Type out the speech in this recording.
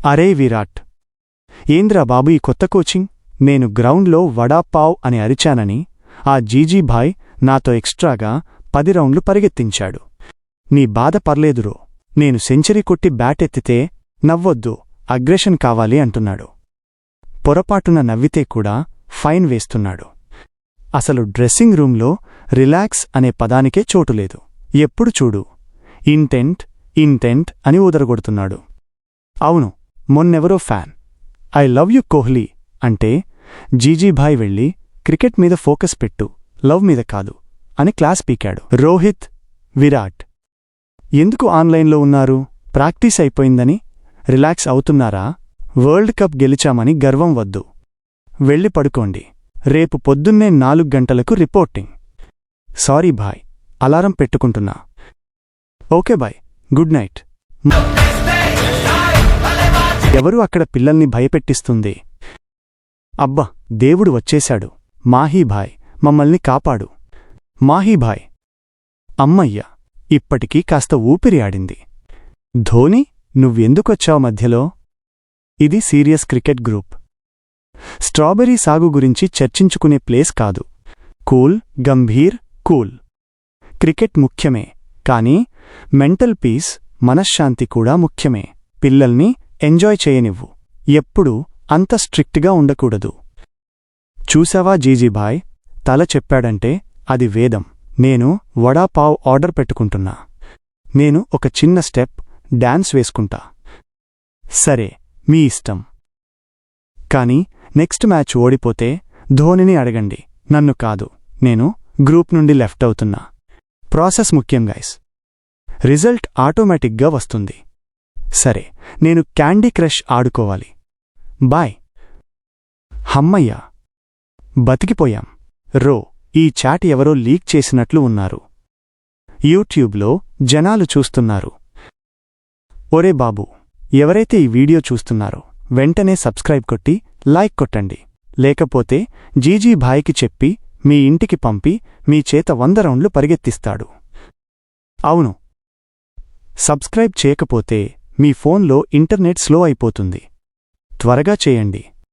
అరే విరాట్, ఏంద్రా బాబు ఈ కొత్త కోచింగ్? నేను గ్రౌండ్లో వడాపావ్ అని అరిచానని ఆ జీజీభాయ్ నాతో ఎక్స్ట్రాగా 10 రౌండ్లు పరిగెత్తించాడు. నీ బాధ పర్లేదురో, నేను సెంచరీ కొట్టి బ్యాట్ ఎత్తితే నవ్వొద్దు, అగ్రెషన్ కావాలి అంటున్నాడు. పొరపాటున నవ్వితే కూడా ఫైన్ వేస్తున్నాడు. అసలు డ్రెస్సింగ్ రూంలో రిలాక్స్ అనే పదానికే చోటులేదు. ఎప్పుడు చూడు ఇంటెంట్ అని ఊదరగొడుతున్నాడు. అవును, మొన్నెవరో fan I love you Kohli అంటే జీజీభాయ్ వెళ్ళి క్రికెట్ మీద ఫోకస్ పెట్టు, లవ్ మీద కాదు అని క్లాస్ పీకాడు. రోహిత్, విరాట్ ఎందుకు ఆన్లైన్లో ఉన్నారు? ప్రాక్టీస్ అయిపోయిందని రిలాక్స్ అవుతున్నారా? వరల్డ్ కప్ గెలిచామని గర్వం వద్దు. వెళ్ళి పడుకోండి, రేపు పొద్దున్నే 4 గంటలకు రిపోర్టింగ్. సారీ భాయ్, అలారం పెట్టుకుంటున్నా. Okay bye, good night. ఎవరు అక్కడ పిల్లల్ని భయపెట్టిస్తుంది? అబ్బా, దేవుడు వచ్చేశాడు. మాహీభాయ్, మమ్మల్ని కాపాడు. మాహీభాయ్, అమ్మయ్య, ఇప్పటికీ కాస్త ఊపిరి ఆడింది. ధోని, నువ్వెందుకొచ్చావు మధ్యలో? ఇది సీరియస్ క్రికెట్ గ్రూప్. స్ట్రాబెర్రీ సాగు గురించి చర్చించుకునే ప్లేస్ కాదు. Cool, Gambhir, cool. క్రికెట్ ముఖ్యమే, కానీ మెంటల్ పీస్, మనశ్శాంతి కూడా ముఖ్యమే. పిల్లల్ని ఎంజాయ్ చేయనివ్వు. ఎప్పుడూ అంత స్ట్రిక్ట్గా ఉండకూడదు. చూసావా జీజీభాయ్, తల చెప్పాడంటే అది వేదం. నేను వడాపావ్ ఆర్డర్ పెట్టుకుంటున్నా. నేను ఒక చిన్న స్టెప్ డాన్స్ వేసుకుంటా. సరే, మీ ఇష్టం. కాని నెక్స్ట్ మ్యాచ్ ఓడిపోతే ధోనిని అడగండి, నన్ను కాదు. నేను గ్రూప్ నుండి లెఫ్ట్ అవుతున్నా. ప్రాసెస్ ముఖ్యం గైస్. రిజల్ట్ ఆటోమేటిక్గా వస్తుంది. సరే, నేను క్యాండీ క్రష్ ఆడుకోవాలి. బాయ్. హమ్మయ్యా, బతికిపోయాం. ఈ చాట్ ఎవరో లీక్ చేసినట్లు ఉన్నారు. యూట్యూబ్లో జనాలు చూస్తున్నారు. ఒరే బాబూ, ఎవరైతే ఈ వీడియో చూస్తున్నారో వెంటనే సబ్స్క్రైబ్ కొట్టి లైక్ కొట్టండి. లేకపోతే జీజీభాయ్కి చెప్పి మీ ఇంటికి పంపి మీ చేత 100 రౌండ్లు పరిగెత్తిస్తాడు. అవును, సబ్స్క్రైబ్ చేయకపోతే మీ ఫోన్లో ఇంటర్నెట్ స్లో అయిపోతుంది. త్వరగా చేయండి.